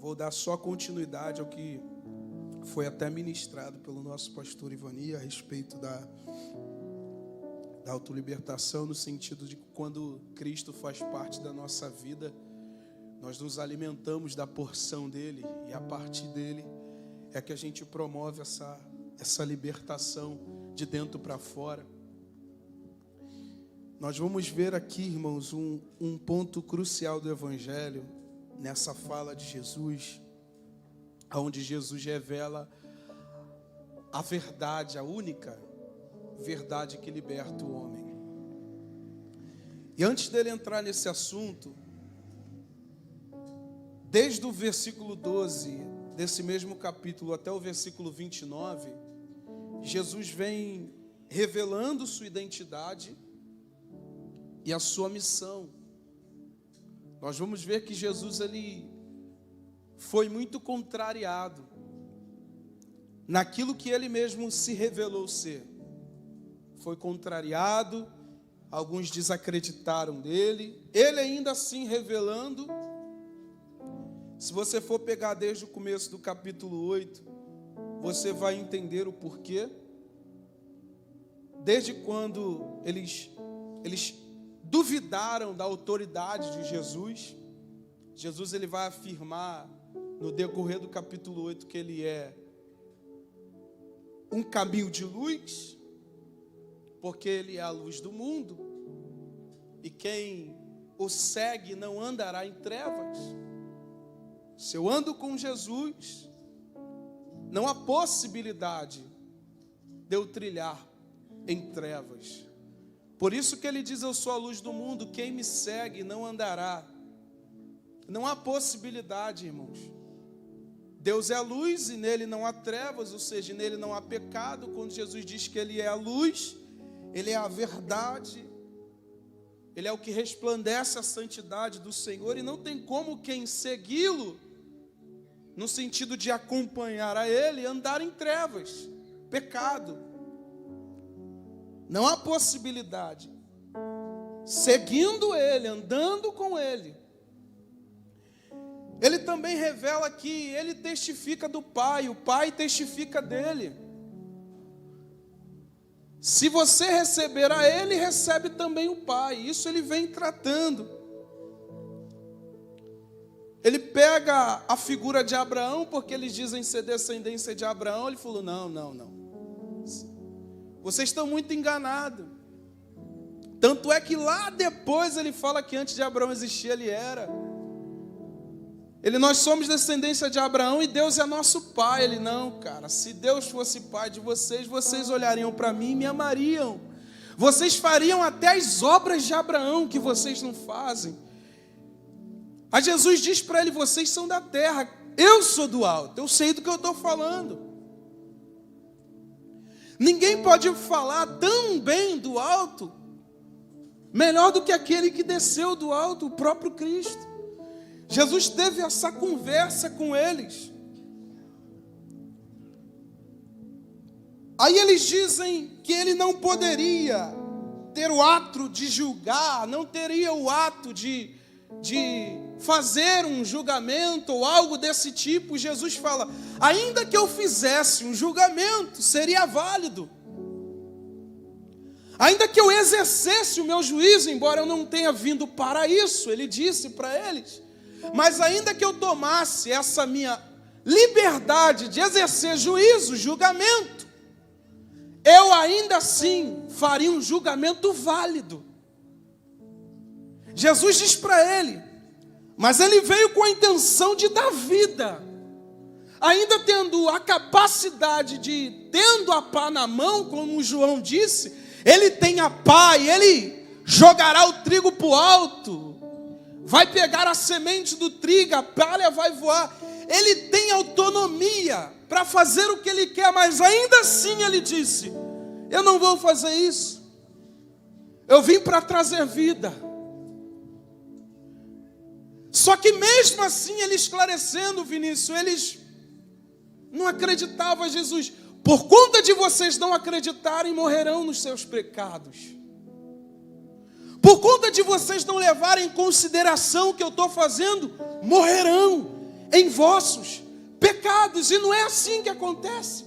Vou dar só continuidade ao que foi até ministrado pelo nosso pastor Ivani a respeito da autolibertação, no sentido de que quando Cristo faz parte da nossa vida, nós nos alimentamos da porção dele, e a partir dele é que a gente promove essa libertação de dentro para fora. Nós vamos ver aqui, irmãos, um ponto crucial do Evangelho, nessa fala de Jesus, onde Jesus revela a verdade, a única verdade que liberta o homem. E antes dele entrar nesse assunto, desde o versículo 12 desse mesmo capítulo até o versículo 29, Jesus vem revelando sua identidade e a sua missão. Nós vamos ver que Jesus ele foi muito contrariado naquilo que ele mesmo se revelou ser. Foi contrariado, alguns desacreditaram dele, ele ainda assim revelando. Se você for pegar desde o começo do capítulo 8, você vai entender o porquê. Desde quando eles duvidaram da autoridade de Jesus, Jesus ele vai afirmar no decorrer do capítulo 8 que ele é um caminho de luz, porque ele é a luz do mundo, e quem o segue não andará em trevas. Se eu ando com Jesus, não há possibilidade de eu trilhar em trevas. Por isso que ele diz: eu sou a luz do mundo, quem me segue não andará. Não há possibilidade, irmãos. Deus é a luz e nele não há trevas, ou seja, nele não há pecado. Quando Jesus diz que ele é a luz, ele é a verdade, ele é o que resplandece a santidade do Senhor, e não tem como quem segui-lo, no sentido de acompanhar a ele, andar em trevas, pecado. Não há possibilidade. Seguindo ele, andando com ele. Ele também revela que ele testifica do Pai, o Pai testifica dele. Se você receber a ele, recebe também o Pai. Isso ele vem tratando. Ele pega a figura de Abraão, porque eles dizem ser descendência de Abraão. Ele falou: não. Vocês estão muito enganados. Tanto é que lá depois ele fala que antes de Abraão existir, ele era. Nós somos descendência de Abraão e Deus é nosso pai. Ele: não, cara, se Deus fosse pai de vocês, vocês olhariam para mim e me amariam. Vocês fariam até as obras de Abraão que vocês não fazem. Aí Jesus diz para ele: vocês são da terra, eu sou do alto, eu sei do que eu estou falando. Ninguém pode falar tão bem do alto, melhor do que aquele que desceu do alto, o próprio Cristo. Jesus teve essa conversa com eles. Aí eles dizem que ele não poderia ter o ato de julgar, não teria o ato de fazer um julgamento ou algo desse tipo. Jesus fala: ainda que eu fizesse um julgamento, seria válido. Ainda que eu exercesse o meu juízo, embora eu não tenha vindo para isso, ele disse para eles, mas ainda que eu tomasse essa minha liberdade de exercer juízo, julgamento, eu ainda assim faria um julgamento válido. Jesus diz para ele: mas ele veio com a intenção de dar vida, ainda tendo a capacidade de, tendo a pá na mão, como João disse, ele tem a pá e ele jogará o trigo para o alto, vai pegar a semente do trigo, a palha vai voar. Ele tem autonomia para fazer o que ele quer, mas ainda assim ele disse: eu não vou fazer isso, eu vim para trazer vida. Só que mesmo assim, ele esclarecendo, Vinícius, eles não acreditavam em Jesus. Por conta de vocês não acreditarem, morrerão nos seus pecados. Por conta de vocês não levarem em consideração o que eu estou fazendo, morrerão. em vossos pecados. E não é assim que acontece.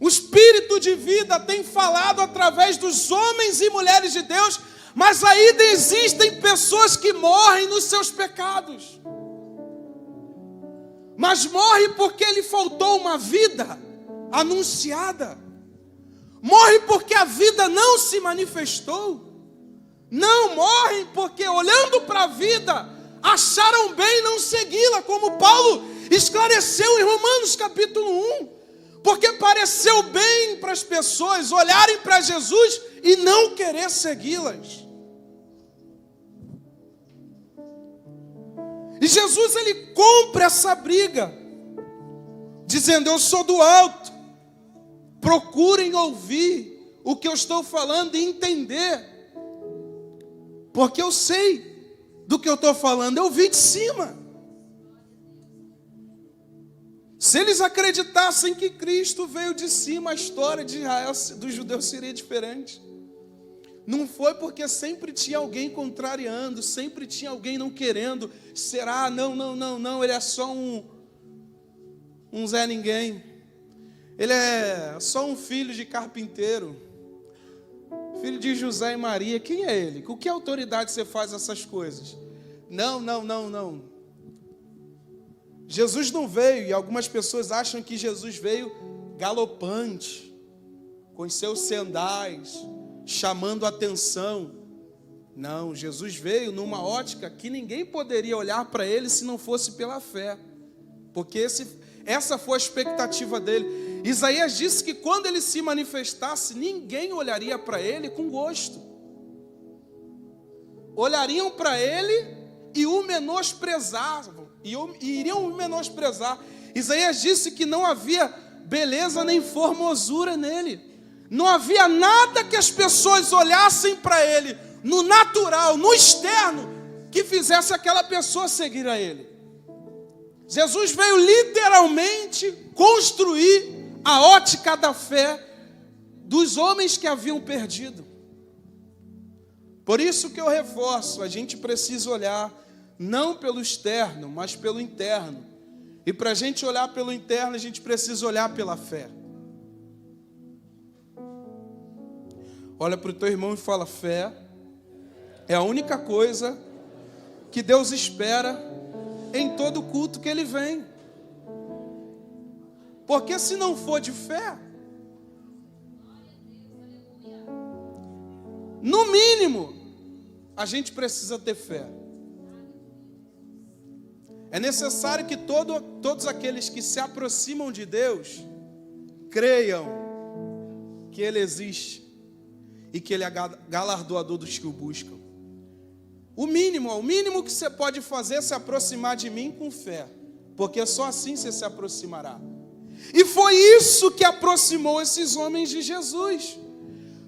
O Espírito de vida tem falado através dos homens e mulheres de Deus, mas ainda existem pessoas que morrem nos seus pecados. Mas morre porque lhe faltou uma vida anunciada. Morre porque a vida não se manifestou. Não morrem porque, olhando para a vida, acharam bem não segui-la, como Paulo esclareceu em Romanos capítulo 1. Porque pareceu bem para as pessoas olharem para Jesus e não querer segui-las. E Jesus, ele compra essa briga, dizendo: eu sou do alto, procurem ouvir o que eu estou falando e entender, porque eu sei do que eu estou falando, eu vi de cima. Se eles acreditassem que Cristo veio de cima, a história de Israel, dos judeus, seria diferente. Não foi porque sempre tinha alguém contrariando, sempre tinha alguém não querendo. Será? Não, ele é só um Zé Ninguém. Ele é só um filho de carpinteiro, filho de José e Maria. Quem é ele? Com que autoridade você faz essas coisas? Não. Jesus não veio, e algumas pessoas acham que Jesus veio galopante, com os seus sandais, chamando atenção. Não, Jesus veio numa ótica que ninguém poderia olhar para ele se não fosse pela fé, porque essa foi a expectativa dele. Isaías disse que quando ele se manifestasse, ninguém olharia para ele com gosto. Olhariam para ele e o menosprezavam, e iriam o menosprezar. Isaías disse que não havia beleza nem formosura nele. Não havia nada que as pessoas olhassem para ele, no natural, no externo, que fizesse aquela pessoa seguir a ele. Jesus veio literalmente construir a ótica da fé dos homens que haviam perdido. Por isso que eu reforço, a gente precisa olhar não pelo externo, mas pelo interno. E para a gente olhar pelo interno, a gente precisa olhar pela fé. Olha para o teu irmão e fala: fé é a única coisa que Deus espera em todo culto que ele vem. Porque se não for de fé, no mínimo, a gente precisa ter fé. É necessário que todos aqueles que se aproximam de Deus creiam que Ele existe e que Ele é galardoador dos que o buscam. O mínimo que você pode fazer é se aproximar de mim com fé, porque só assim você se aproximará. E foi isso que aproximou esses homens de Jesus.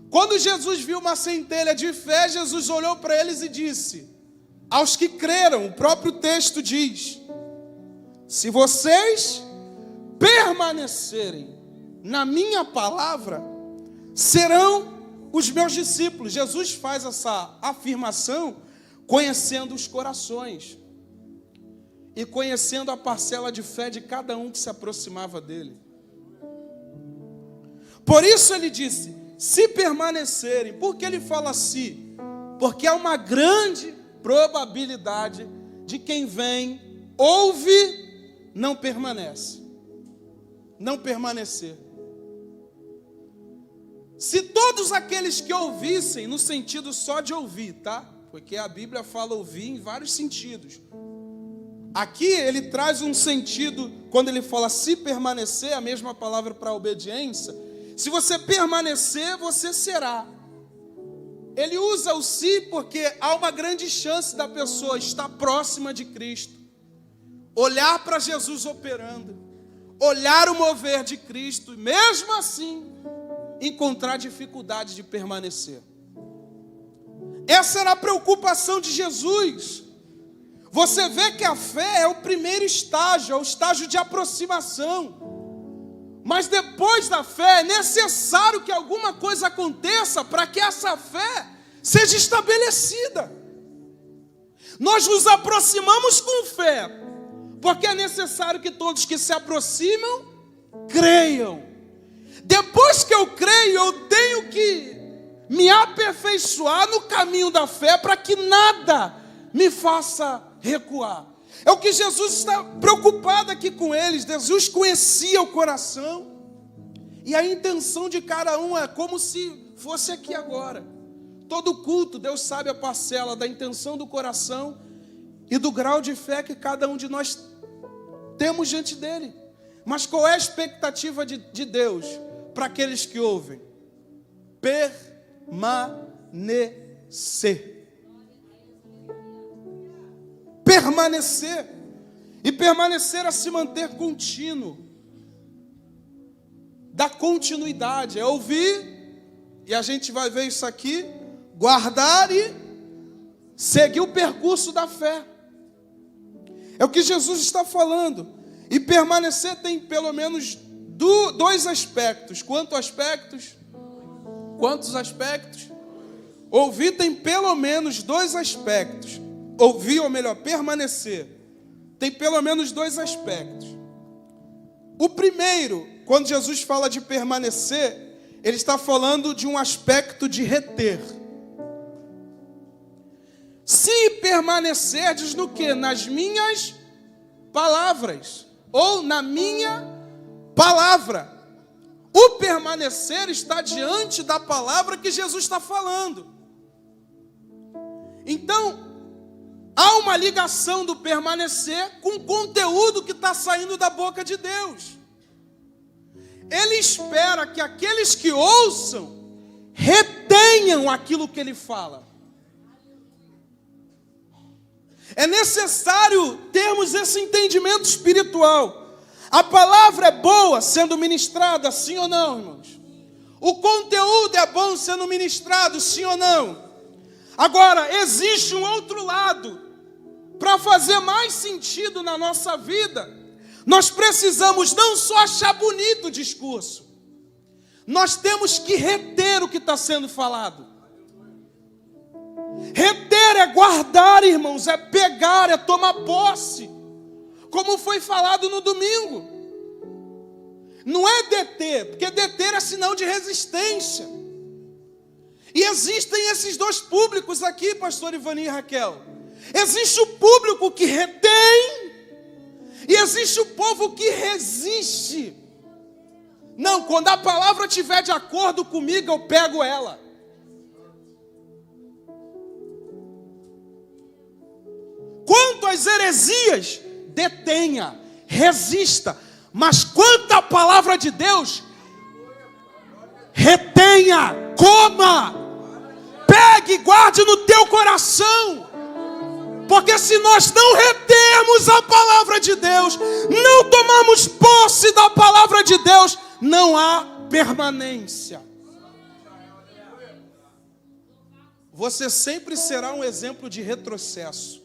Quando Jesus viu uma centelha de fé, Jesus olhou para eles e disse: aos que creram, o próprio texto diz: se vocês permanecerem na minha palavra, serão os meus discípulos. Jesus faz essa afirmação conhecendo os corações e conhecendo a parcela de fé de cada um que se aproximava dele. Por isso ele disse: se permanecerem. Por que ele fala assim? Porque há uma grande probabilidade de quem vem, ouve, não permanece. Não permanecer. Se todos aqueles que ouvissem, no sentido só de ouvir, tá? Porque a Bíblia fala ouvir em vários sentidos. Aqui ele traz um sentido, quando ele fala se permanecer, a mesma palavra para obediência. Se você permanecer, você será. Ele usa o si porque há uma grande chance da pessoa estar próxima de Cristo, olhar para Jesus operando, olhar o mover de Cristo, e mesmo assim encontrar dificuldade de permanecer. Essa era a preocupação de Jesus. Você vê que a fé é o primeiro estágio, é o estágio de aproximação. Mas depois da fé é necessário que alguma coisa aconteça para que essa fé seja estabelecida. Nós nos aproximamos com fé, porque é necessário que todos que se aproximam, creiam. Depois que eu creio, eu tenho que me aperfeiçoar no caminho da fé, para que nada me faça recuar. É o que Jesus está preocupado aqui com eles. Jesus conhecia o coração, e a intenção de cada um é como se fosse aqui agora. Todo culto, Deus sabe a parcela da intenção do coração e do grau de fé que cada um de nós temos diante dele. Mas qual é a expectativa de Deus para aqueles que ouvem? Permanecer. Permanecer. E permanecer é se manter contínuo. Da continuidade. É ouvir, e a gente vai ver isso aqui, guardar e seguir o percurso da fé. É o que Jesus está falando. E permanecer tem pelo menos dois aspectos. Quantos aspectos? Quantos aspectos? Ouvir tem pelo menos dois aspectos. Ouvir, ou melhor, permanecer, tem pelo menos dois aspectos. O primeiro, quando Jesus fala de permanecer, ele está falando de um aspecto de reter. Se permanecerdes no quê? Nas minhas palavras, ou na minha palavra. O permanecer está diante da palavra que Jesus está falando. Então, há uma ligação do permanecer com o conteúdo que está saindo da boca de Deus. Ele espera que aqueles que ouçam retenham aquilo que ele fala. É necessário termos esse entendimento espiritual. A palavra é boa sendo ministrada, sim ou não, irmãos? O conteúdo é bom sendo ministrado, sim ou não? Agora, existe um outro lado. Para fazer mais sentido na nossa vida, nós precisamos não só achar bonito o discurso, nós temos que reter o que está sendo falado. Reter é guardar, irmãos, é pegar, é tomar posse, como foi falado no domingo. Não é deter, porque deter é sinal de resistência. E existem esses dois públicos aqui, pastor Ivani e Raquel. Existe o público que retém, e existe o povo que resiste. Não, quando a palavra estiver de acordo comigo, eu pego ela. Quanto às heresias, detenha, resista. Mas quanto à palavra de Deus, retenha, coma, pegue e guarde no teu coração. Porque se nós não retermos a palavra de Deus, não tomarmos posse da palavra de Deus, não há permanência. Você sempre será um exemplo de retrocesso.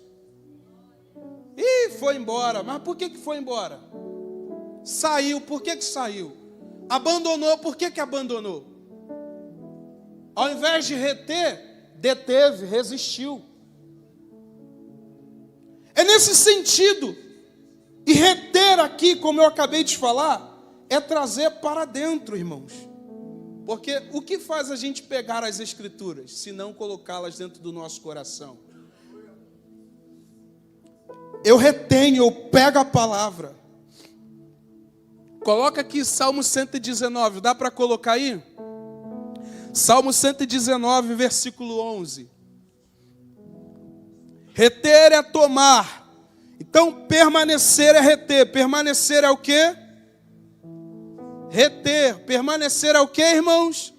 Ih, foi embora. Mas por que foi embora? Saiu, por que saiu? Abandonou, por que abandonou? Ao invés de reter, deteve, resistiu. É nesse sentido. E reter aqui, como eu acabei de falar, é trazer para dentro, irmãos. Porque o que faz a gente pegar as Escrituras, se não colocá-las dentro do nosso coração? Eu retenho, eu pego a palavra. Coloca aqui Salmo 119, dá para colocar aí? Salmo 119, versículo 11. Reter é tomar. Então, permanecer é reter. Permanecer é o quê? Reter. Permanecer é o quê, irmãos?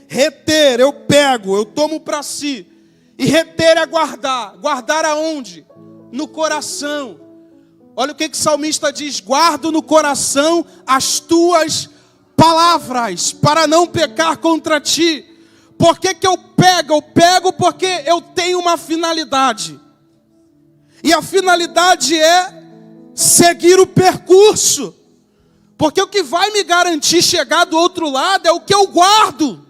Reter, eu pego, eu tomo para si. E reter é guardar. Guardar aonde? No coração. Olha o que o salmista diz: guardo no coração as tuas palavras, para não pecar contra ti. Por que eu pego? Eu pego porque eu tenho uma finalidade. E a finalidade é seguir o percurso. Porque o que vai me garantir chegar do outro lado é o que eu guardo.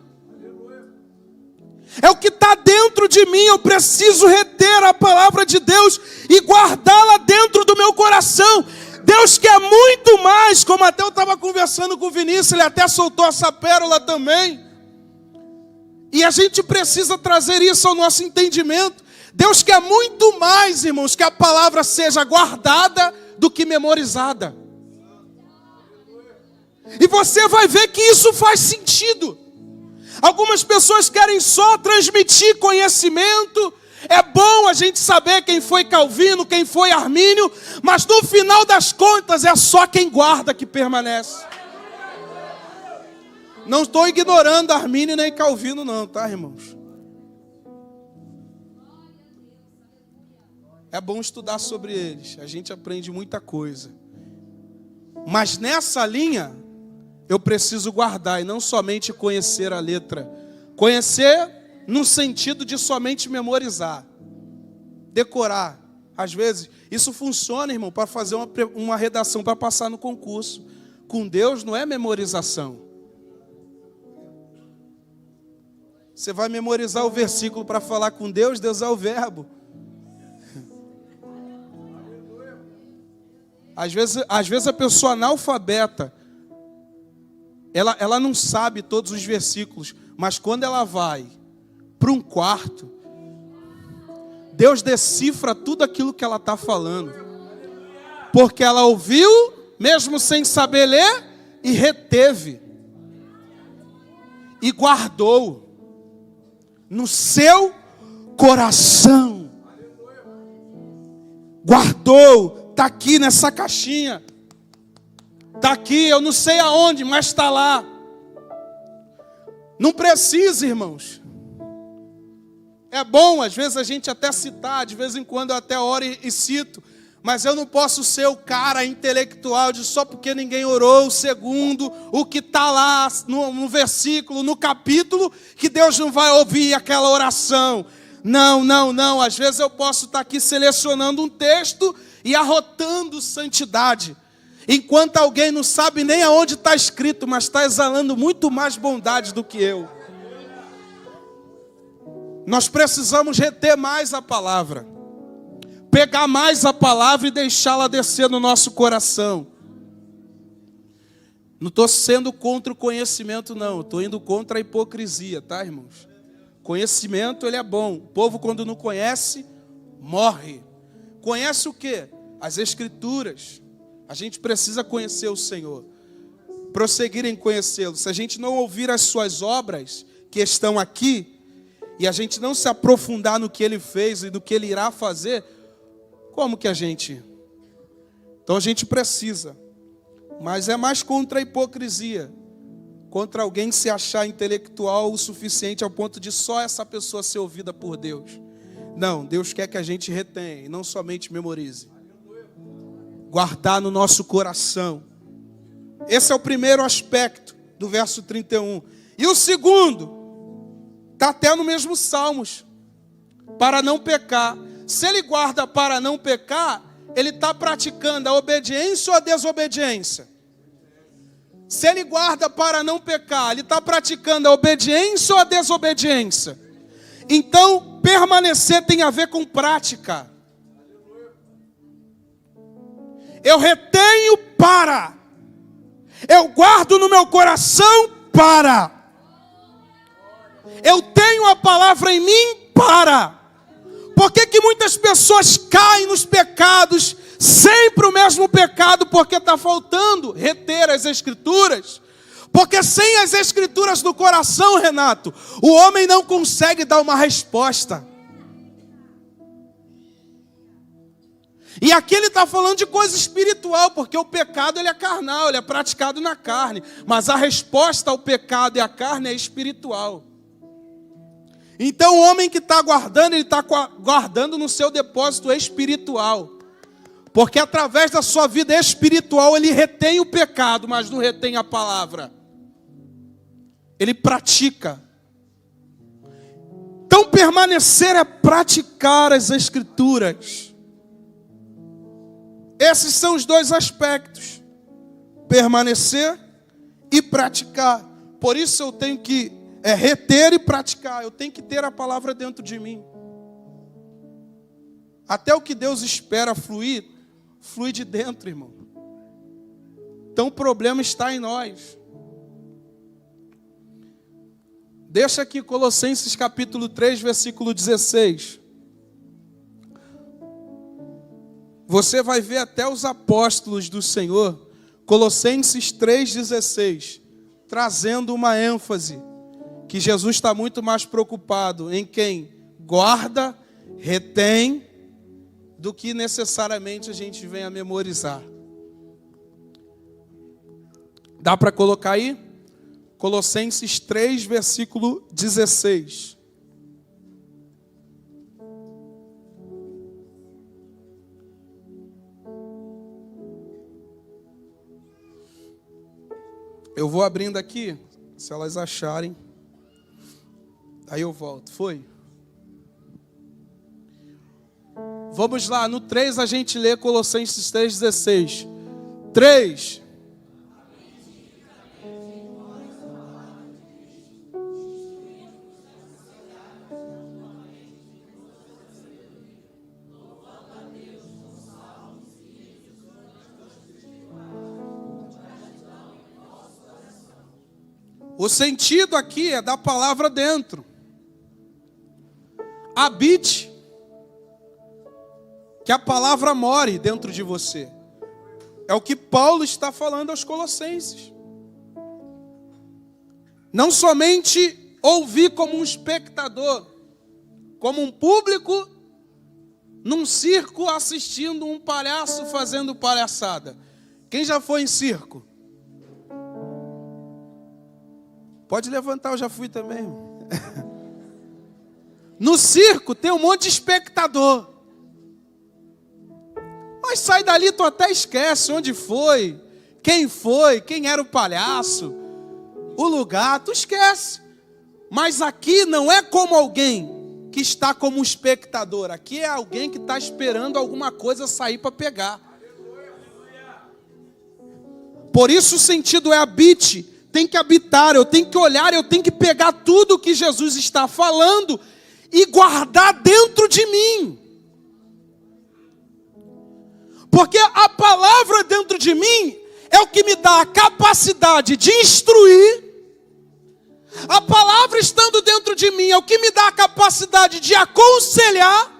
É o que está dentro dentro de mim, eu preciso reter a palavra de Deus e guardá-la dentro do meu coração. Deus quer muito mais, como até eu estava conversando com o Vinícius, ele até soltou essa pérola também. E a gente precisa trazer isso ao nosso entendimento. Deus quer muito mais, irmãos, que a palavra seja guardada do que memorizada. E você vai ver que isso faz sentido. Algumas pessoas querem só transmitir conhecimento. É bom a gente saber quem foi Calvino, quem foi Armínio, mas no final das contas é só quem guarda que permanece. Não estou ignorando Armínio nem Calvino não, tá, irmãos? É bom estudar sobre eles, a gente aprende muita coisa. Mas nessa linha, eu preciso guardar e não somente conhecer a letra. Conhecer no sentido de somente memorizar, decorar. Às vezes, isso funciona, irmão, para fazer uma redação para passar no concurso. Com Deus não é memorização. Você vai memorizar o versículo para falar com Deus, Deus é o verbo. Às vezes a pessoa analfabeta, ela não sabe todos os versículos, mas quando ela vai para um quarto, Deus decifra tudo aquilo que ela está falando. Porque ela ouviu, mesmo sem saber ler, e reteve. E guardou no seu coração. Guardou, está aqui nessa caixinha. Está aqui, eu não sei aonde, mas está lá. Não precisa, irmãos. É bom, às vezes, a gente até citar, de vez em quando eu até oro e cito, mas eu não posso ser o cara intelectual de só porque ninguém orou, segundo o que está lá no versículo, no capítulo, que Deus não vai ouvir aquela oração. Não. Às vezes eu posso estar aqui selecionando um texto e arrotando santidade. Enquanto alguém não sabe nem aonde está escrito, mas está exalando muito mais bondade do que eu. Nós precisamos reter mais a palavra. Pegar mais a palavra e deixá-la descer no nosso coração. Não estou sendo contra o conhecimento, não. Estou indo contra a hipocrisia, tá, irmãos? Conhecimento, ele é bom. O povo, quando não conhece, morre. Conhece o quê? As Escrituras. A gente precisa conhecer o Senhor, prosseguir em conhecê-lo. Se a gente não ouvir as suas obras que estão aqui, e a gente não se aprofundar no que Ele fez e no que Ele irá fazer, como que a gente... Então a gente precisa, mas é mais contra a hipocrisia, contra alguém se achar intelectual o suficiente ao ponto de só essa pessoa ser ouvida por Deus. Não, Deus quer que a gente retenha e não somente memorize. Guardar no nosso coração. Esse é o primeiro aspecto do verso 31. E o segundo, está até no mesmo Salmos. Para não pecar. Se ele guarda para não pecar, ele está praticando a obediência ou a desobediência? Se ele guarda para não pecar, ele está praticando a obediência ou a desobediência? Então, permanecer tem a ver com prática. Eu retenho para. Eu guardo no meu coração para. Eu tenho a palavra em mim para. Por que muitas pessoas caem nos pecados, sempre o mesmo pecado? Porque está faltando reter as Escrituras. Porque sem as Escrituras no coração, Renato, o homem não consegue dar uma resposta. E aqui ele está falando de coisa espiritual, porque o pecado ele é carnal, ele é praticado na carne. Mas a resposta ao pecado e à carne é espiritual. Então o homem que está guardando, ele está guardando no seu depósito espiritual. Porque através da sua vida espiritual ele retém o pecado, mas não retém a palavra. Ele pratica. Então permanecer é praticar as Escrituras. Esses são os dois aspectos. Permanecer e praticar. Por isso eu tenho que é reter e praticar. Eu tenho que ter a palavra dentro de mim. Até o que Deus espera fluir, flui de dentro, irmão. Então o problema está em nós. Deixa aqui Colossenses capítulo 3, versículo 16. Você vai ver até os apóstolos do Senhor, Colossenses 3,16, trazendo uma ênfase, que Jesus está muito mais preocupado em quem guarda, retém, do que necessariamente a gente venha memorizar. Dá para colocar aí? Colossenses 3, versículo 16. Eu vou abrindo aqui, se elas acharem. Aí eu volto. Foi? Vamos lá, no 3 a gente lê Colossenses 3,16. 3. O sentido aqui é da palavra dentro. Habite. Que a palavra more dentro de você. É o que Paulo está falando aos Colossenses. Não somente ouvir como um espectador, como um público num circo assistindo um palhaço fazendo palhaçada. Quem já foi em circo? Pode levantar, eu já fui também. No circo tem um monte de espectador. Mas sai dali, tu até esquece onde foi, quem era o palhaço, o lugar, tu esquece. Mas aqui não é como alguém que está como um espectador. Aqui é alguém que está esperando alguma coisa sair para pegar. Por isso o sentido é habite. Tem que habitar, eu tenho que olhar, eu tenho que pegar tudo o que Jesus está falando e guardar dentro de mim. Porque a palavra dentro de mim é o que me dá a capacidade de instruir. A palavra estando dentro de mim é o que me dá a capacidade de aconselhar.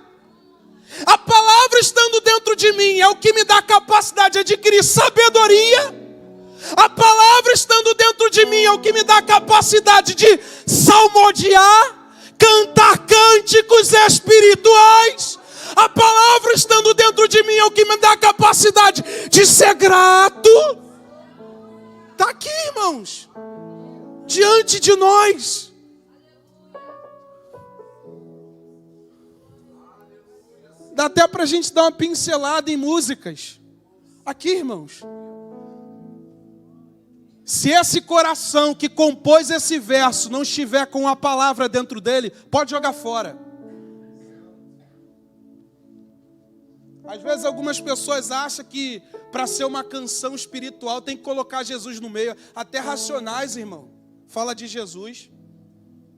A palavra estando dentro de mim é o que me dá a capacidade de adquirir sabedoria. A palavra estando dentro de mim é o que me dá a capacidade de salmodiar, cantar cânticos espirituais. A palavra estando dentro de mim é o que me dá a capacidade de ser grato. Está aqui, irmãos, diante de nós. Dá até para a gente dar uma pincelada em músicas. Aqui, irmãos. Se esse coração que compôs esse verso não estiver com a palavra dentro dele, pode jogar fora. Às vezes algumas pessoas acham que para ser uma canção espiritual tem que colocar Jesus no meio. Até Racionais, irmão, fala de Jesus.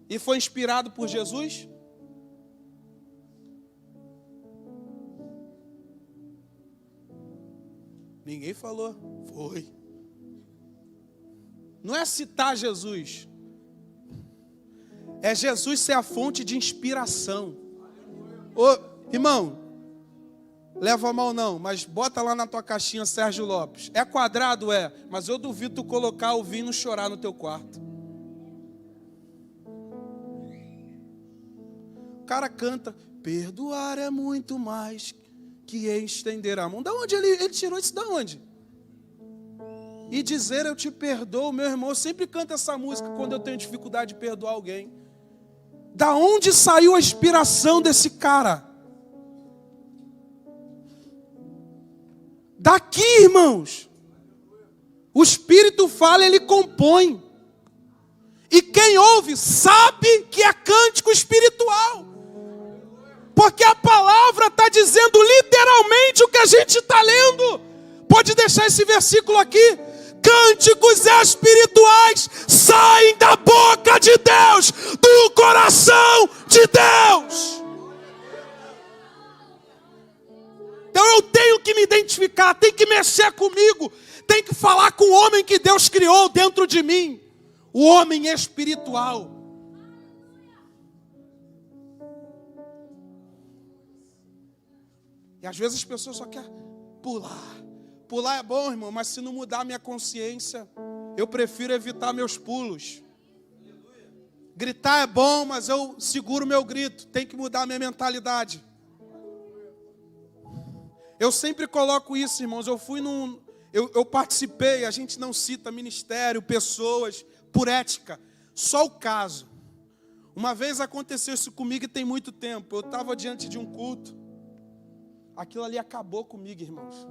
E foi inspirado por Jesus? Ninguém falou. Foi. Não é citar Jesus. É Jesus ser a fonte de inspiração. Ô, irmão, leva a mão não, mas bota lá na tua caixinha Sérgio Lopes. É quadrado? É, mas eu duvido tu colocar o vinho chorar no teu quarto. O cara canta, perdoar é muito mais que estender a mão. Da onde ele tirou isso? Da onde? E dizer eu te perdoo, meu irmão, eu sempre canto essa música quando eu tenho dificuldade de perdoar alguém. Da onde saiu a inspiração desse cara? Daqui, irmãos. O Espírito fala, ele compõe. E quem ouve sabe que é cântico espiritual. Porque a palavra está dizendo literalmente o que a gente está lendo. Pode deixar esse versículo aqui. cânticos espirituais saem da boca de Deus, do coração de Deus. Então eu tenho que me identificar, tem que mexer comigo, tem que falar com o homem que Deus criou dentro de mim, o homem espiritual. E às vezes as pessoas só querem pular. Pular é bom, irmão, mas se não mudar a minha consciência, eu prefiro evitar meus pulos. Gritar é bom, mas eu seguro meu grito. Tem que mudar a minha mentalidade. Eu sempre coloco isso, irmãos. Eu participei, a gente não cita ministério, pessoas, por ética. Só o caso. Uma vez aconteceu isso comigo e tem muito tempo. Eu estava diante de um culto. Aquilo ali acabou comigo, irmãos.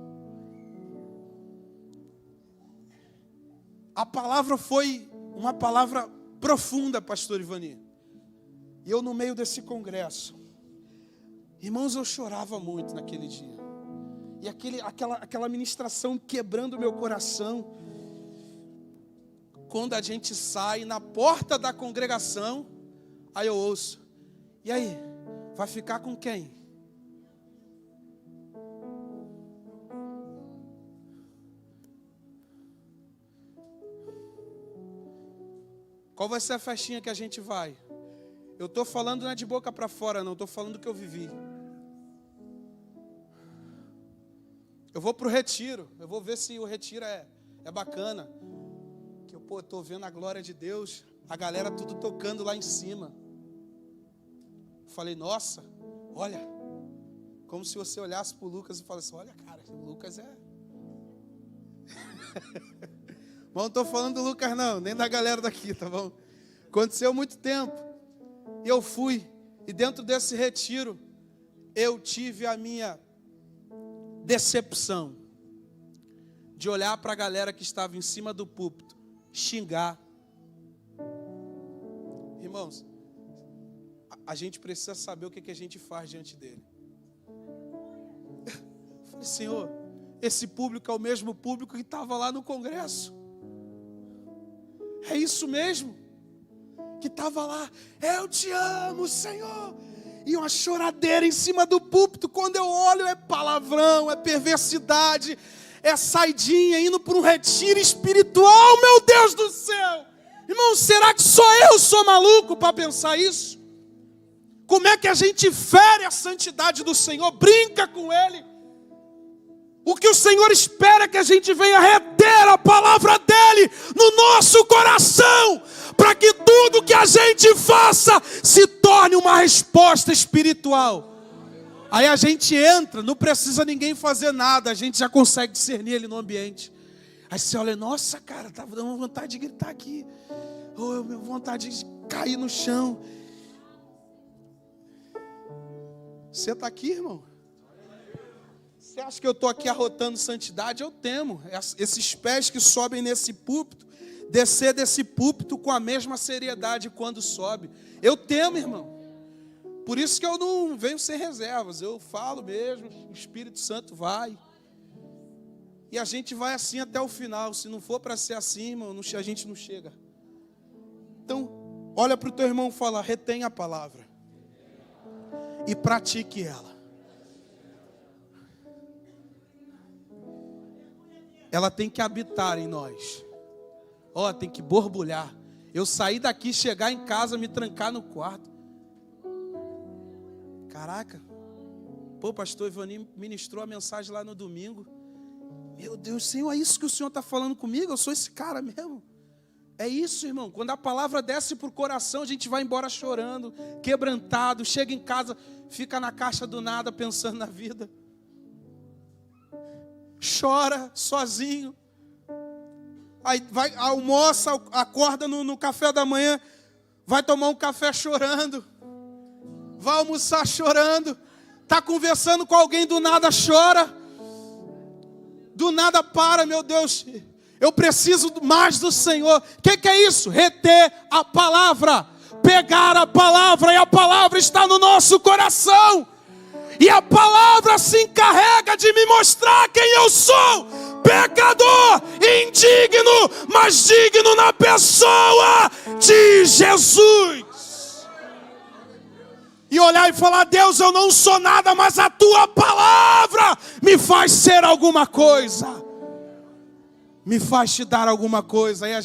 A palavra foi uma palavra profunda, pastor Ivani. E eu no meio desse congresso. Irmãos, eu chorava muito naquele dia. E aquela ministração quebrando meu coração. Quando a gente sai na porta da congregação, aí eu ouço: e aí, vai ficar com quem? Qual vai ser a festinha que a gente vai? Eu estou falando não é de boca para fora, não. Estou falando do que eu vivi. Eu vou para o retiro. Eu vou ver se o retiro é bacana. Que eu estou vendo a glória de Deus. A galera tudo tocando lá em cima. Falei, nossa, olha. Como se você olhasse para o Lucas e falasse, olha, cara, o Lucas é... Mas não estou falando do Lucas não, nem da galera daqui, tá bom? Aconteceu muito tempo. E eu fui. E dentro desse retiro, eu tive a minha decepção de olhar para a galera que estava em cima do púlpito, xingar. Irmãos, a gente precisa saber o que a gente faz diante dele. Eu falei, Senhor, esse público é o mesmo público que estava lá no congresso. É isso mesmo? Que estava lá, eu te amo, Senhor. E uma choradeira em cima do púlpito. Quando eu olho, é palavrão, é perversidade, é saidinha, indo para um retiro espiritual. Meu Deus do céu! Irmão, será que só eu sou maluco para pensar isso? Como é que a gente fere a santidade do Senhor, brinca com Ele? O que o Senhor espera é que a gente venha reter a palavra dEle no nosso coração, para que tudo que a gente faça se torne uma resposta espiritual. Aí a gente entra, não precisa ninguém fazer nada, a gente já consegue discernir Ele no ambiente. Aí você olha, nossa cara, estava dando vontade de gritar aqui, ou minha vontade de cair no chão. Você está aqui, irmão? Você acha que eu estou aqui arrotando santidade? Eu temo esses pés que sobem nesse púlpito, descer desse púlpito com a mesma seriedade quando sobe. Eu temo, irmão. Por isso que eu não venho sem reservas. Eu falo mesmo, o Espírito Santo vai. E a gente vai assim até o final. Se não for para ser assim, irmão, a gente não chega. Então, olha para o teu irmão e fala, retém a palavra. E pratique ela. Ela tem que habitar em nós. Tem que borbulhar. Eu sair daqui, chegar em casa, me trancar no quarto. Caraca. Pô, pastor Ivani ministrou a mensagem lá no domingo. Meu Deus, Senhor, é isso que o Senhor está falando comigo? Eu sou esse cara mesmo. É isso, irmão. Quando a palavra desce para o coração, a gente vai embora chorando, quebrantado. Chega em casa, fica na caixa do nada, pensando na vida. Chora sozinho. Aí vai, almoça, acorda no café da manhã, vai tomar um café chorando, vai almoçar chorando, está conversando com alguém, do nada chora, do nada para, meu Deus, eu preciso mais do Senhor. O que é isso? Reter a palavra, pegar a palavra, e a palavra está no nosso coração. E a palavra se encarrega de me mostrar quem eu sou, pecador, indigno, mas digno na pessoa de Jesus. E olhar e falar: Deus, eu não sou nada, mas a tua palavra me faz ser alguma coisa. Me faz te dar alguma coisa. Aí a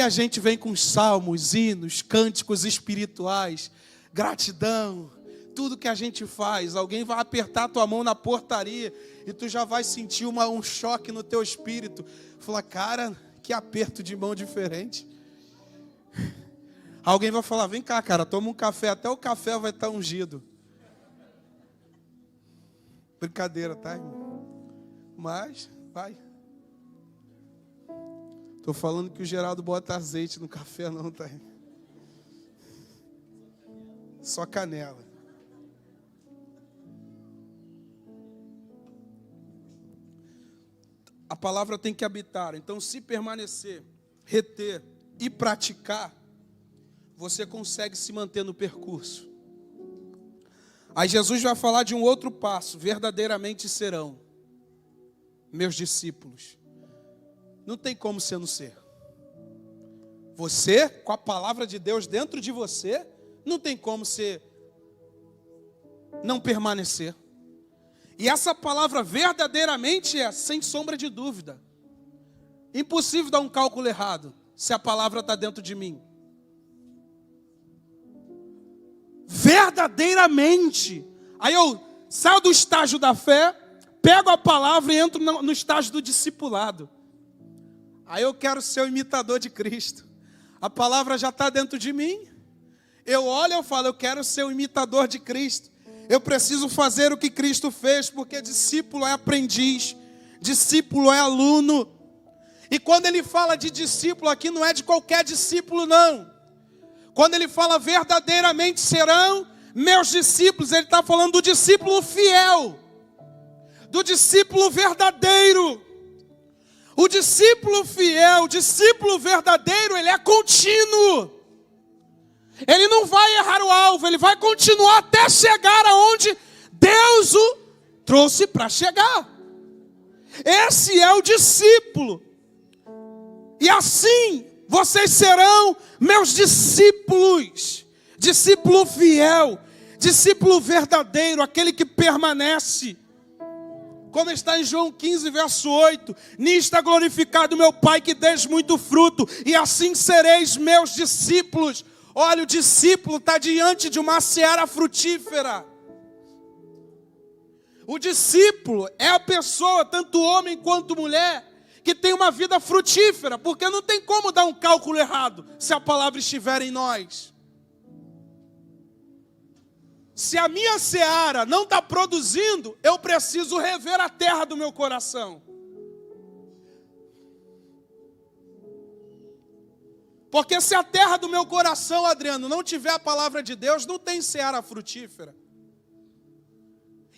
gente vem com salmos, hinos, cânticos espirituais, gratidão. Tudo que a gente faz, alguém vai apertar a tua mão na portaria e tu já vai sentir um choque no teu espírito. Fala: cara, que aperto de mão diferente. Alguém vai falar: vem cá, cara, toma um café, até o café vai estar ungido. Brincadeira, tá, irmão? Mas, vai. Estou falando que o Geraldo bota azeite no café, não, tá? Só canela. A palavra tem que habitar. Então, se permanecer, reter e praticar, você consegue se manter no percurso. Aí Jesus vai falar de um outro passo: verdadeiramente serão meus discípulos. Não tem como você não ser. Você, com a palavra de Deus dentro de você, não tem como você não permanecer. E essa palavra verdadeiramente é sem sombra de dúvida. Impossível dar um cálculo errado se a palavra está dentro de mim. Verdadeiramente. Aí eu saio do estágio da fé, pego a palavra e entro no estágio do discipulado. Aí eu quero ser o imitador de Cristo. A palavra já está dentro de mim. Eu olho e eu falo: eu quero ser o imitador de Cristo. Eu preciso fazer o que Cristo fez, porque discípulo é aprendiz, discípulo é aluno. E quando ele fala de discípulo aqui, não é de qualquer discípulo, não. Quando ele fala verdadeiramente serão meus discípulos, ele está falando do discípulo fiel, do discípulo verdadeiro. O discípulo fiel, o discípulo verdadeiro, ele é contínuo. Ele não vai errar o alvo, ele vai continuar até chegar aonde Deus o trouxe para chegar. Esse é o discípulo. E assim vocês serão meus discípulos. Discípulo fiel, discípulo verdadeiro, aquele que permanece. Como está em João 15, verso 8: nisto é glorificado meu Pai, que deis muito fruto, e assim sereis meus discípulos. Olha, o discípulo está diante de uma seara frutífera. O discípulo é a pessoa, tanto homem quanto mulher, que tem uma vida frutífera, porque não tem como dar um cálculo errado se a palavra estiver em nós. Se a minha seara não está produzindo, eu preciso rever a terra do meu coração. Porque se a terra do meu coração, Adriano, não tiver a palavra de Deus, não tem seara frutífera.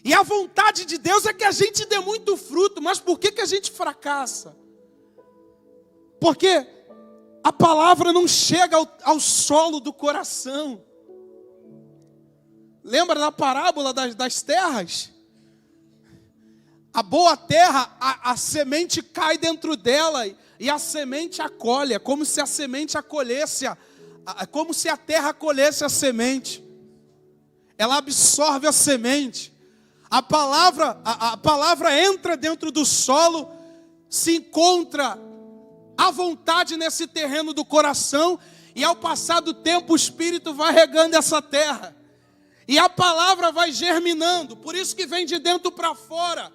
E a vontade de Deus é que a gente dê muito fruto, mas por que a gente fracassa? Porque a palavra não chega ao solo do coração. Lembra da parábola das terras? A boa terra, a semente cai dentro dela e a semente acolhe. É como se a semente acolhesse, como se a terra acolhesse a semente. Ela absorve a semente. A palavra entra dentro do solo, se encontra à vontade nesse terreno do coração, e ao passar do tempo o Espírito vai regando essa terra. E a palavra vai germinando, por isso que vem de dentro para fora.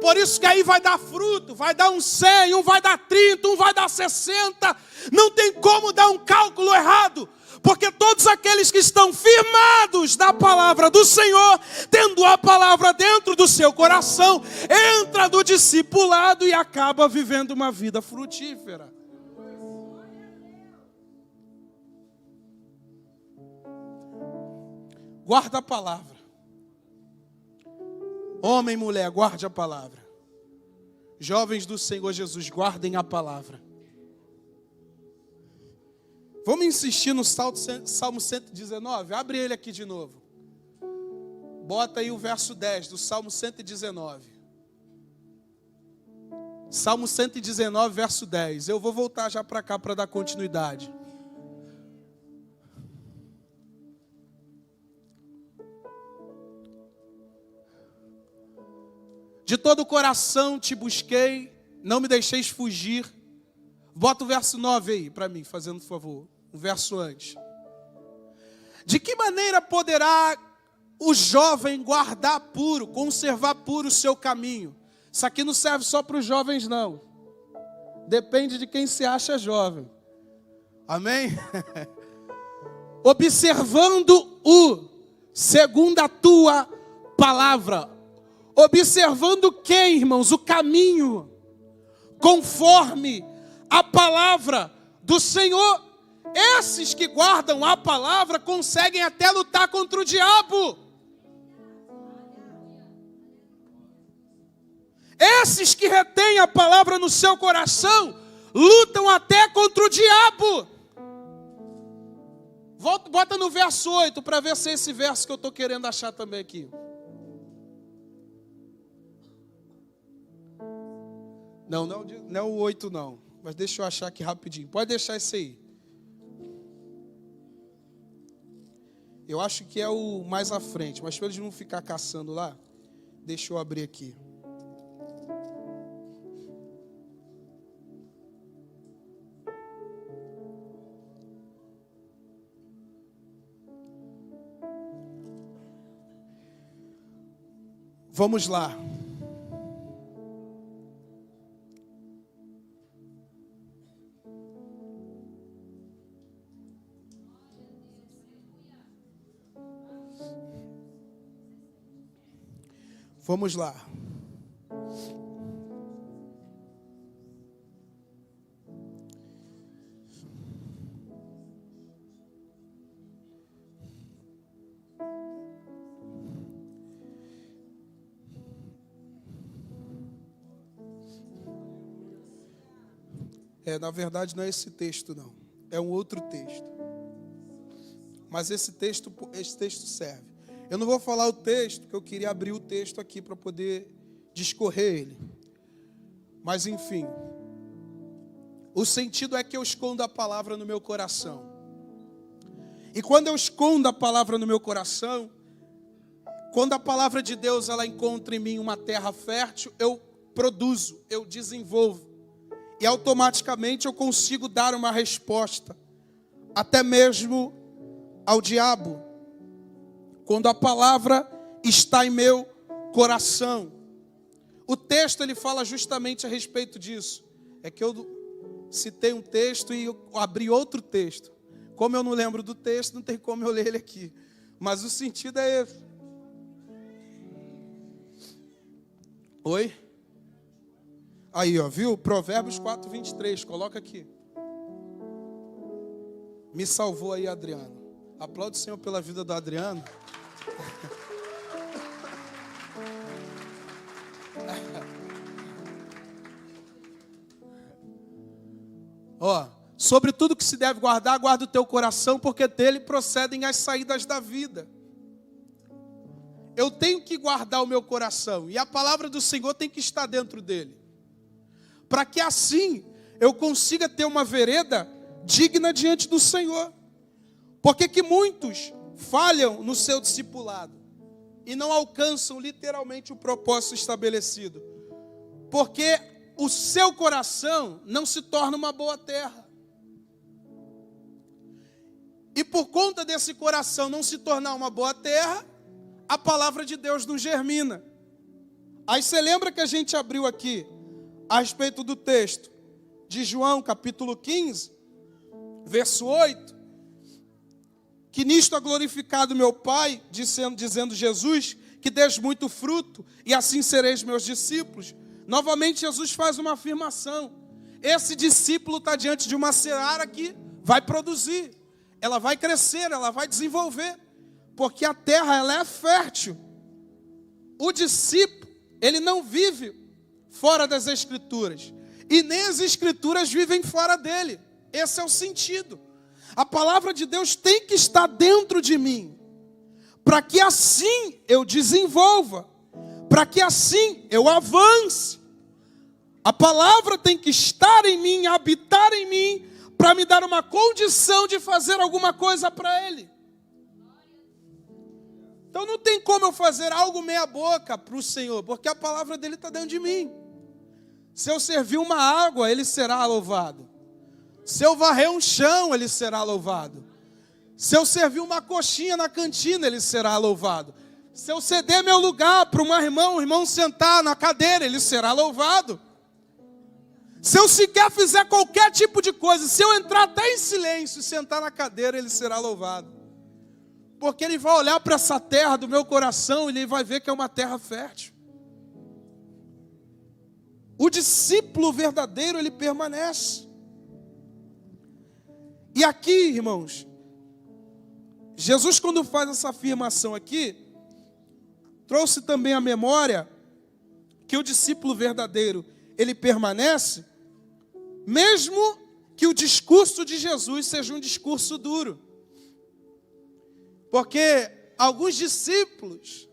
Por isso que aí vai dar fruto, vai dar um 100, um vai dar 30, um vai dar 60. Não tem como dar um cálculo errado. Porque todos aqueles que estão firmados na palavra do Senhor, tendo a palavra dentro do seu coração, entra no discipulado e acaba vivendo uma vida frutífera. Guarda a palavra. Homem e mulher, guarde a palavra. Jovens do Senhor Jesus, guardem a palavra. Vamos insistir no Salmo 119. Abre ele aqui de novo. Bota aí o verso 10 do Salmo 119. Salmo 119, verso 10. Eu vou voltar já para cá para dar continuidade. De todo o coração te busquei, não me deixeis fugir. Bota o verso 9 aí para mim, fazendo favor. Um verso antes. De que maneira poderá o jovem guardar puro, conservar puro o seu caminho? Isso aqui não serve só para os jovens, não. Depende de quem se acha jovem. Amém? Observando-o, segundo a tua palavra. Observando quem, irmãos? O caminho, conforme a palavra do Senhor. Esses que guardam a palavra conseguem até lutar contra o diabo. Esses que retêm a palavra no seu coração lutam até contra o diabo. Bota no verso 8 para ver se é esse verso que eu estou querendo achar também aqui. Não é o 8 não. Mas deixa eu achar aqui rapidinho. Pode deixar esse aí. Eu acho que é o mais à frente. Mas para eles não ficar caçando lá, deixa eu abrir aqui. Vamos lá. Vamos lá. Na verdade não é esse texto não. É um outro texto. Mas esse texto serve. Eu não vou falar o texto, porque eu queria abrir o texto aqui para poder discorrer ele. Mas enfim. O sentido é que eu escondo a palavra no meu coração. E quando eu escondo a palavra no meu coração, quando a palavra de Deus ela encontra em mim uma terra fértil, eu produzo, eu desenvolvo. E automaticamente eu consigo dar uma resposta, até mesmo ao diabo. Quando a palavra está em meu coração. O texto ele fala justamente a respeito disso. É que eu citei um texto e eu abri outro texto. Como eu não lembro do texto, não tem como eu ler ele aqui. Mas o sentido é esse. Oi? Aí, ó, viu? Provérbios 4, 23, coloca aqui. Me salvou aí, Adriano. Aplaude o Senhor pela vida do Adriano. Ó, sobre tudo que se deve guardar, guarda o teu coração, porque dele procedem as saídas da vida. Eu tenho que guardar o meu coração, e a palavra do Senhor tem que estar dentro dele. Para que assim eu consiga ter uma vereda digna diante do Senhor. Porque que muitos falham no seu discipulado e não alcançam literalmente o propósito estabelecido. Porque o seu coração não se torna uma boa terra. E por conta desse coração não se tornar uma boa terra, a palavra de Deus não germina. Aí você lembra que a gente abriu aqui a respeito do texto de João, capítulo 15, verso 8, que nisto é glorificado meu Pai, dizendo Jesus, que deis muito fruto, e assim sereis meus discípulos. Novamente Jesus faz uma afirmação. Esse discípulo está diante de uma seara que vai produzir, ela vai crescer, ela vai desenvolver, porque a terra ela é fértil. O discípulo, ele não vive fora das Escrituras. E nem as Escrituras vivem fora dele. Esse é o sentido. A palavra de Deus tem que estar dentro de mim. Para que assim eu desenvolva. Para que assim eu avance. A palavra tem que estar em mim, habitar em mim, para me dar uma condição de fazer alguma coisa para Ele. Então não tem como eu fazer algo meia boca para o Senhor, porque a palavra dele está dentro de mim. Se eu servir uma água, Ele será louvado. Se eu varrer um chão, Ele será louvado. Se eu servir uma coxinha na cantina, Ele será louvado. Se eu ceder meu lugar para um irmão sentar na cadeira, Ele será louvado. Se eu sequer fizer qualquer tipo de coisa, se eu entrar até em silêncio e sentar na cadeira, Ele será louvado. Porque Ele vai olhar para essa terra do meu coração e Ele vai ver que é uma terra fértil. O discípulo verdadeiro, ele permanece. E aqui, irmãos, Jesus, quando faz essa afirmação aqui, trouxe também à memória que o discípulo verdadeiro, ele permanece, mesmo que o discurso de Jesus seja um discurso duro. Porque alguns discípulos,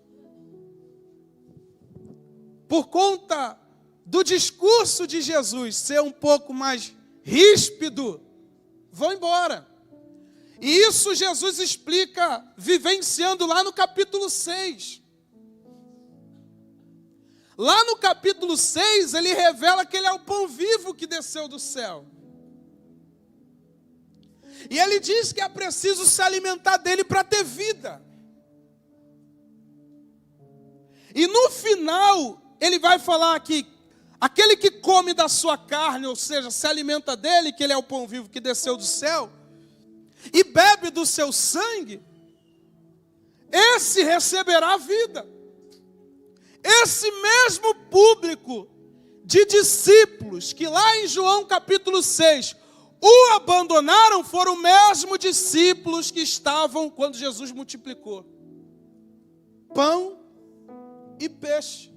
por conta do discurso de Jesus ser um pouco mais ríspido, vão embora. E isso Jesus explica vivenciando lá no capítulo 6. Lá no capítulo 6, ele revela que Ele é o pão vivo que desceu do céu. E Ele diz que é preciso se alimentar dele para ter vida. E no final, Ele vai falar que aquele que come da sua carne, ou seja, se alimenta dele, que Ele é o pão vivo que desceu do céu, e bebe do seu sangue, esse receberá a vida. Esse mesmo público de discípulos que lá em João capítulo 6 o abandonaram, foram os mesmos discípulos que estavam quando Jesus multiplicou pão e peixe.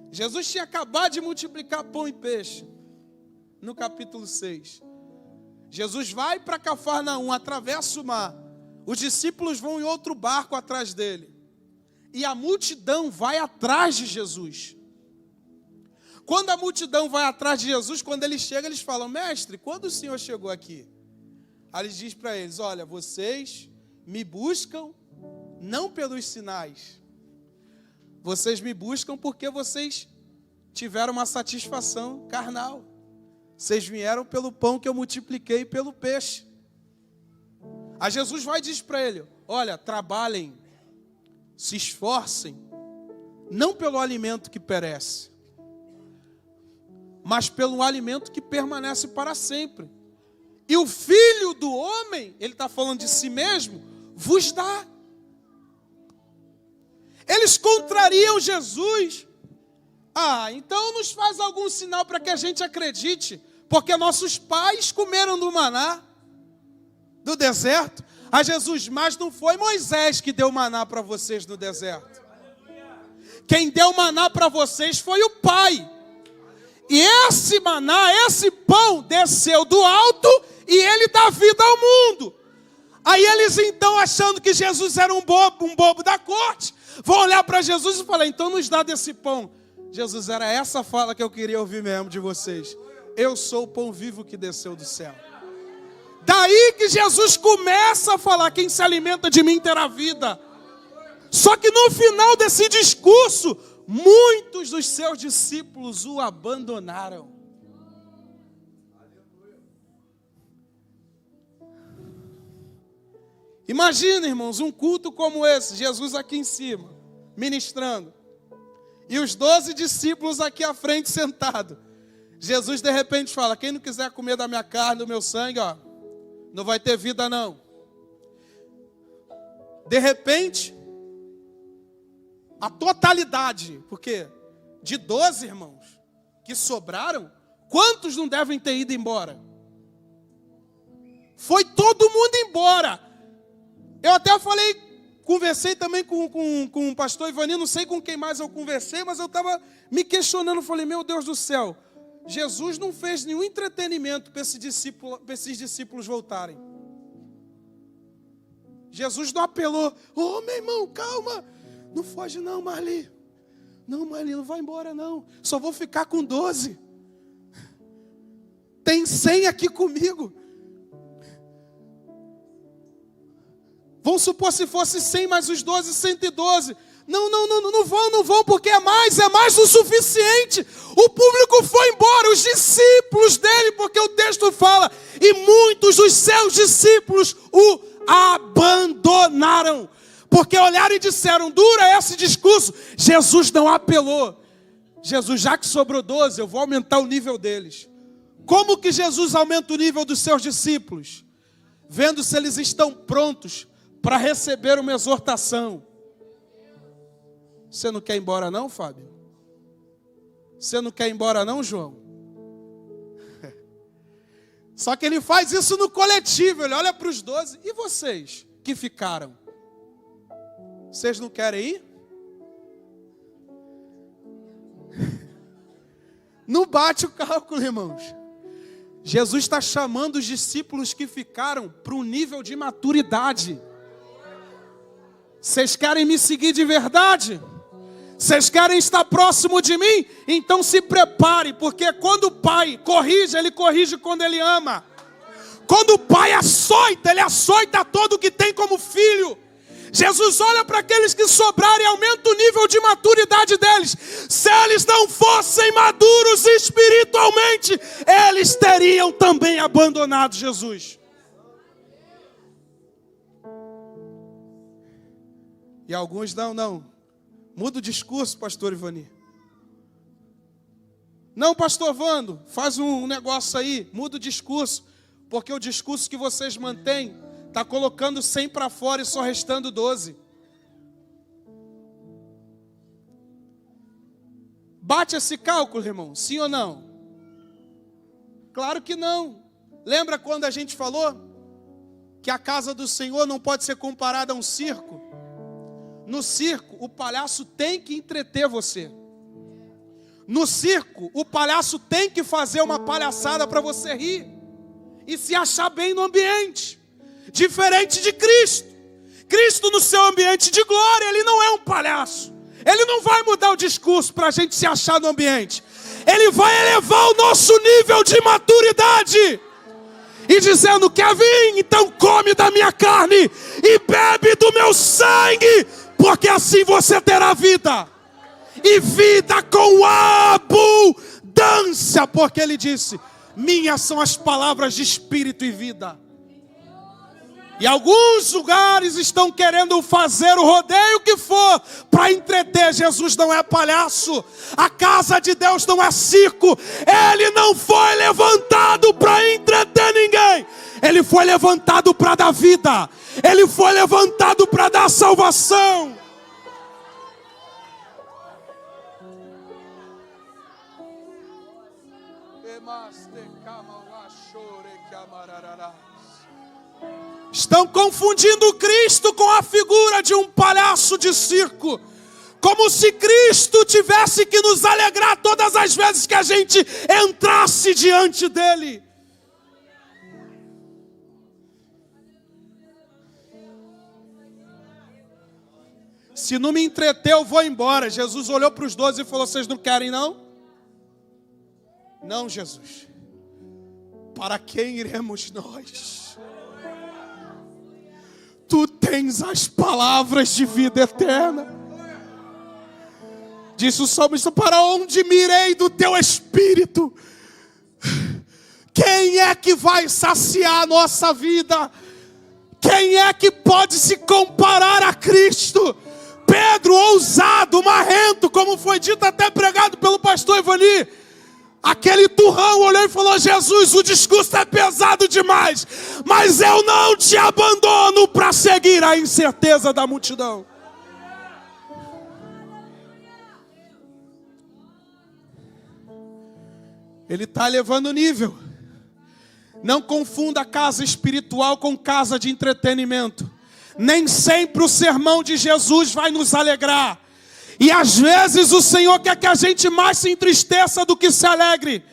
Jesus tinha acabado de multiplicar pão e peixe no capítulo 6. Jesus vai para Cafarnaum, atravessa o mar. Os discípulos vão em outro barco atrás dele. E a multidão vai atrás de Jesus. Quando a multidão vai atrás de Jesus, quando ele chega, eles falam: mestre, quando o Senhor chegou aqui? Aí ele diz para eles: olha, vocês me buscam não pelos sinais. Vocês me buscam porque vocês tiveram uma satisfação carnal. Vocês vieram pelo pão que eu multipliquei e pelo peixe. Aí Jesus vai e diz para ele: olha, trabalhem, se esforcem, não pelo alimento que perece, mas pelo alimento que permanece para sempre. E o Filho do Homem, ele está falando de si mesmo, vos dá. Eles contrariam Jesus. Então nos faz algum sinal para que a gente acredite, porque nossos pais comeram do maná do deserto. A Jesus, mas não foi Moisés que deu maná para vocês no deserto. Quem deu maná para vocês foi o Pai. E esse maná, esse pão desceu do alto e Ele dá vida ao mundo. Aí eles então, achando que Jesus era um bobo da corte, vão olhar para Jesus e falar: então nos dá desse pão. Jesus, era essa fala que eu queria ouvir mesmo de vocês. Eu sou o pão vivo que desceu do céu. Daí que Jesus começa a falar: quem se alimenta de mim terá vida. Só que no final desse discurso, muitos dos seus discípulos o abandonaram. Imagina, irmãos, um culto como esse, Jesus aqui em cima, ministrando, e os 12 discípulos aqui à frente sentados. Jesus de repente fala: quem não quiser comer da minha carne, do meu sangue, não vai ter vida não. De repente, a totalidade, porque de 12 irmãos que sobraram, quantos não devem ter ido embora? Foi todo mundo embora. Eu até conversei também com o pastor Ivanino, não sei com quem mais eu conversei, mas eu estava me questionando, falei: meu Deus do céu, Jesus não fez nenhum entretenimento para esses discípulos voltarem. Jesus não apelou: meu irmão, calma, não foge não, Marli, Não, Maria, não vai embora não. Só vou ficar com 12. Tem 100 aqui comigo. Vamos supor se fosse 100 mais os 12, 112. Não vão, porque é mais o suficiente. O público foi embora, os discípulos dele, porque o texto fala, e muitos dos seus discípulos o abandonaram. Porque olharam e disseram, dura esse discurso. Jesus não apelou. Jesus, já que sobrou 12, eu vou aumentar o nível deles. Como que Jesus aumenta o nível dos seus discípulos? Vendo se eles estão prontos para receber uma exortação. Você não quer ir embora não, Fábio? Você não quer ir embora não, João? Só que ele faz isso no coletivo. Ele olha para os 12. E vocês que ficaram? Vocês não querem ir? Não bate o cálculo, irmãos. Jesus está chamando os discípulos que ficaram para um nível de maturidade. Vocês querem me seguir de verdade? Vocês querem estar próximo de mim? Então se prepare, porque quando o pai corrige, ele corrige quando ele ama. Quando o pai açoita, ele açoita todo o que tem como filho. Jesus olha para aqueles que sobrarem e aumenta o nível de maturidade deles. Se eles não fossem maduros espiritualmente, eles teriam também abandonado Jesus. E alguns não. Muda o discurso, pastor Ivani. Não, pastor Vando, faz um negócio aí, muda o discurso. Porque o discurso que vocês mantêm está colocando 100 para fora e só restando 12. Bate esse cálculo, irmão? Sim ou não? Claro que não. Lembra quando a gente falou que a casa do Senhor não pode ser comparada a um circo? No circo, o palhaço tem que entreter você. No circo, o palhaço tem que fazer uma palhaçada para você rir e se achar bem no ambiente. Diferente de Cristo. Cristo no seu ambiente de glória, ele não é um palhaço. Ele não vai mudar o discurso para a gente se achar no ambiente. Ele vai elevar o nosso nível de maturidade. E dizendo, quer vir? Então come da minha carne e bebe do meu sangue, porque assim você terá vida. E vida com abundância, porque ele disse, minhas são as palavras de espírito e vida. E alguns lugares estão querendo fazer o rodeio que for para entreter. Jesus não é palhaço. A casa de Deus não é circo. Ele não foi levantado para entreter ninguém. Ele foi levantado para dar vida. Ele foi levantado para dar salvação. Estão confundindo Cristo com a figura de um palhaço de circo. Como se Cristo tivesse que nos alegrar todas as vezes que a gente entrasse diante dele. Se não me entreter, eu vou embora. Jesus olhou para os 12 e falou, vocês não querem não? Não, Jesus. Para quem iremos nós? Tu tens as palavras de vida eterna. Disse o salmista, para onde me irei do teu espírito? Quem é que vai saciar a nossa vida? Quem é que pode se comparar a Cristo? Pedro, ousado, marrento, como foi dito até pregado pelo pastor Ivani. Aquele turrão olhou e falou, Jesus, o discurso é pesado demais, mas eu não te abandono para seguir a incerteza da multidão. Ele está elevando o nível. Não confunda casa espiritual com casa de entretenimento. Nem sempre o sermão de Jesus vai nos alegrar. E às vezes o Senhor quer que a gente mais se entristeça do que se alegre.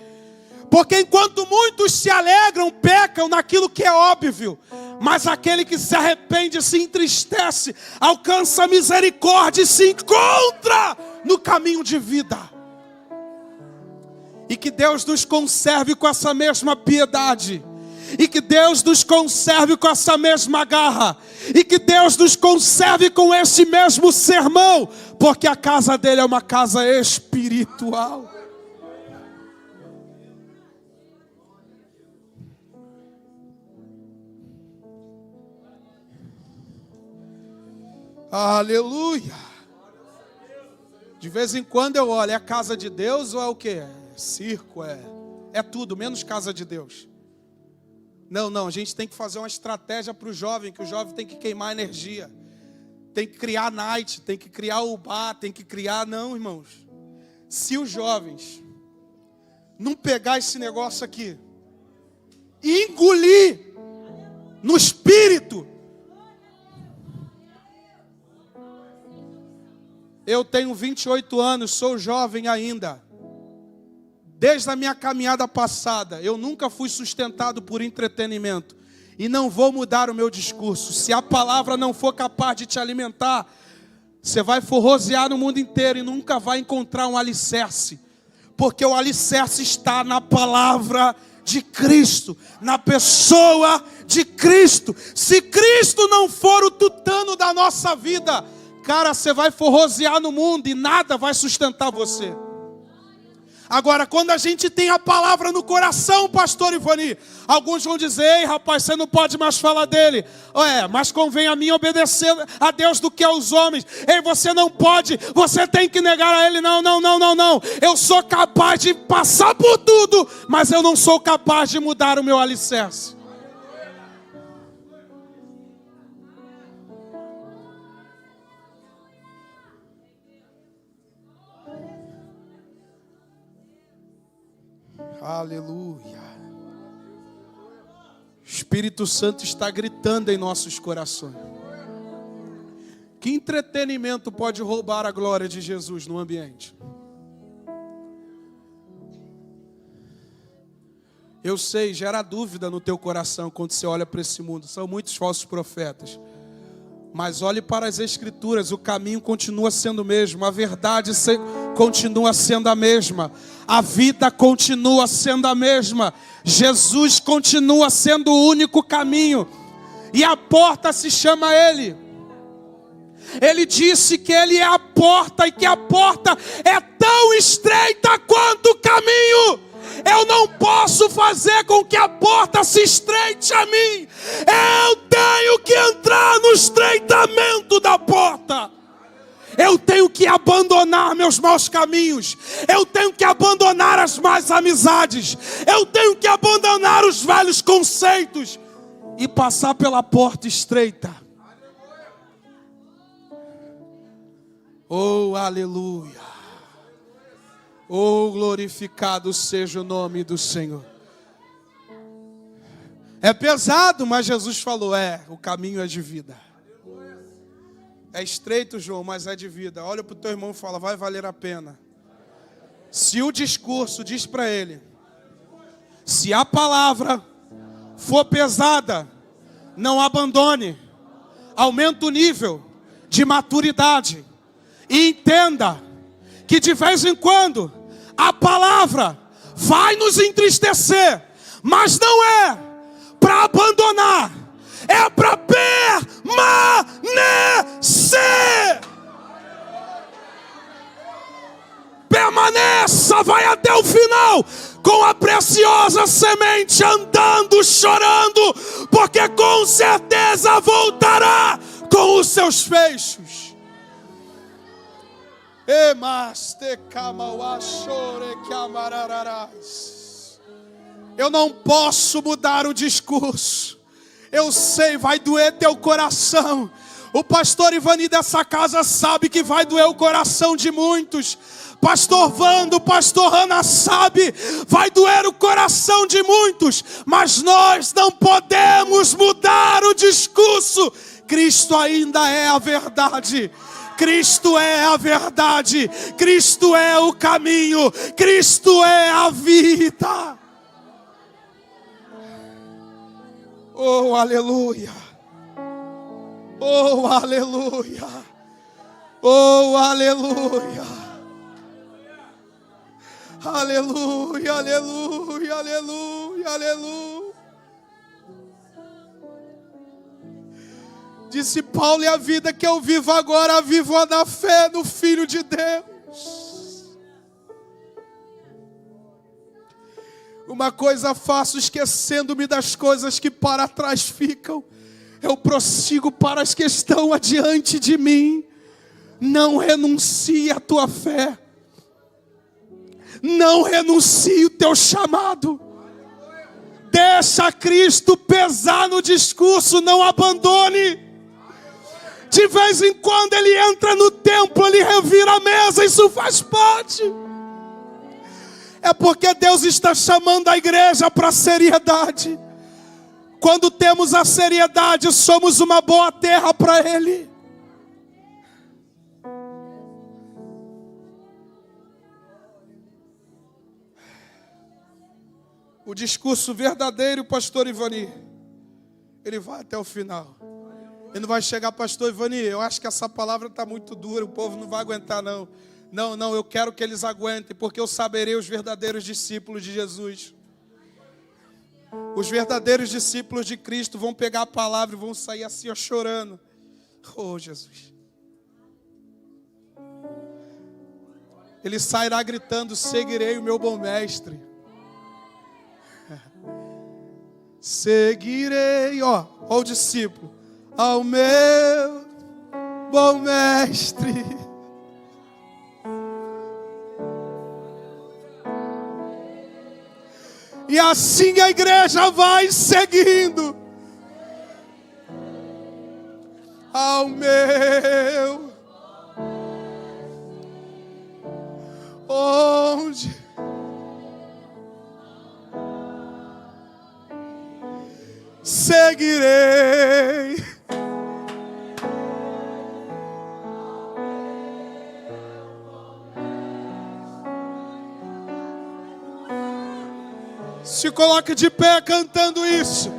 Porque enquanto muitos se alegram, pecam naquilo que é óbvio, mas aquele que se arrepende, se entristece, alcança a misericórdia e se encontra no caminho de vida. E que Deus nos conserve com essa mesma piedade. E que Deus nos conserve com essa mesma garra. E que Deus nos conserve com esse mesmo sermão. Porque a casa dele é uma casa espiritual. Aleluia. De vez em quando eu olho, é a casa de Deus ou é o quê? É circo, é tudo, menos casa de Deus. Não, a gente tem que fazer uma estratégia para o jovem, que o jovem tem que queimar energia. Tem que criar night, tem que criar o bar, tem que criar... Não, irmãos. Se os jovens não pegar esse negócio aqui e engolir no espírito... Eu tenho 28 anos, sou jovem ainda. Desde a minha caminhada passada, eu nunca fui sustentado por entretenimento. E não vou mudar o meu discurso. Se a palavra não for capaz de te alimentar, você vai forrosear no mundo inteiro e nunca vai encontrar um alicerce. Porque o alicerce está na palavra de Cristo, na pessoa de Cristo. Se Cristo não for o tutano da nossa vida, cara, você vai forrosear no mundo e nada vai sustentar você. Agora, quando a gente tem a palavra no coração, pastor Ivani, alguns vão dizer: ei, rapaz, você não pode mais falar dele. Mas convém a mim obedecer a Deus do que aos homens. Ei, você não pode, você tem que negar a ele. Não. Eu sou capaz de passar por tudo, mas eu não sou capaz de mudar o meu alicerce. Aleluia. O Espírito Santo está gritando em nossos corações. Que entretenimento pode roubar a glória de Jesus no ambiente? Eu sei, gera dúvida no teu coração quando você olha para esse mundo. São muitos falsos profetas. Mas olhe para as Escrituras, o caminho continua sendo o mesmo, a verdade continua sendo a mesma, a vida continua sendo a mesma, Jesus continua sendo o único caminho, e a porta se chama Ele. Ele disse que Ele é a porta, e que a porta é tão estreita quanto o caminho. Eu não posso fazer com que a porta se estreite a mim. Eu tenho que entrar no estreitamento da porta. Eu tenho que abandonar meus maus caminhos. Eu tenho que abandonar as más amizades. Eu tenho que abandonar os velhos conceitos e passar pela porta estreita. Oh, aleluia. Oh, glorificado seja o nome do Senhor. É pesado, mas Jesus falou: o caminho é de vida. É estreito, João, mas é de vida. Olha para o teu irmão e fala: vai valer a pena. Se o discurso diz para ele, se a palavra for pesada, não abandone. Aumenta o nível de maturidade. E entenda que de vez em quando a palavra vai nos entristecer, mas não é para abandonar, é para permanecer. Permaneça, vai até o final, com a preciosa semente, andando, chorando, porque com certeza voltará com os seus feixos. Eu não posso mudar o discurso. Eu sei, vai doer teu coração. O pastor Ivani dessa casa sabe que vai doer o coração de muitos. Pastor Vando, pastor Ana sabe, vai doer o coração de muitos. Mas nós não podemos mudar o discurso. Cristo ainda é a verdade. Cristo é a verdade, Cristo é o caminho, Cristo é a vida. Oh, aleluia. Oh, aleluia. Oh, aleluia. Aleluia, aleluia, aleluia, aleluia. Disse Paulo: e a vida que eu vivo agora, vivo-a na fé no Filho de Deus. Uma coisa faço, esquecendo-me das coisas que para trás ficam, eu prossigo para as que estão adiante de mim. Não renuncie à tua fé. Não renuncie o teu chamado. Deixa Cristo pesar no discurso, não abandone. De vez em quando ele entra no templo, ele revira a mesa, isso faz parte. É porque Deus está chamando a igreja para a seriedade. Quando temos a seriedade, somos uma boa terra para Ele. O discurso verdadeiro, pastor Ivani, ele vai até o final. Ele não vai chegar: pastor Ivani, eu acho que essa palavra está muito dura, o povo não vai aguentar não. Não, eu quero que eles aguentem, porque eu saberei os verdadeiros discípulos de Jesus. Os verdadeiros discípulos de Cristo vão pegar a palavra e vão sair assim, ó, chorando. Oh, Jesus. Ele sairá gritando: seguirei o meu bom mestre. Seguirei, ó o discípulo, ao meu bom mestre. E assim a igreja vai seguindo ao meu, onde seguirei. Se coloque de pé cantando isso.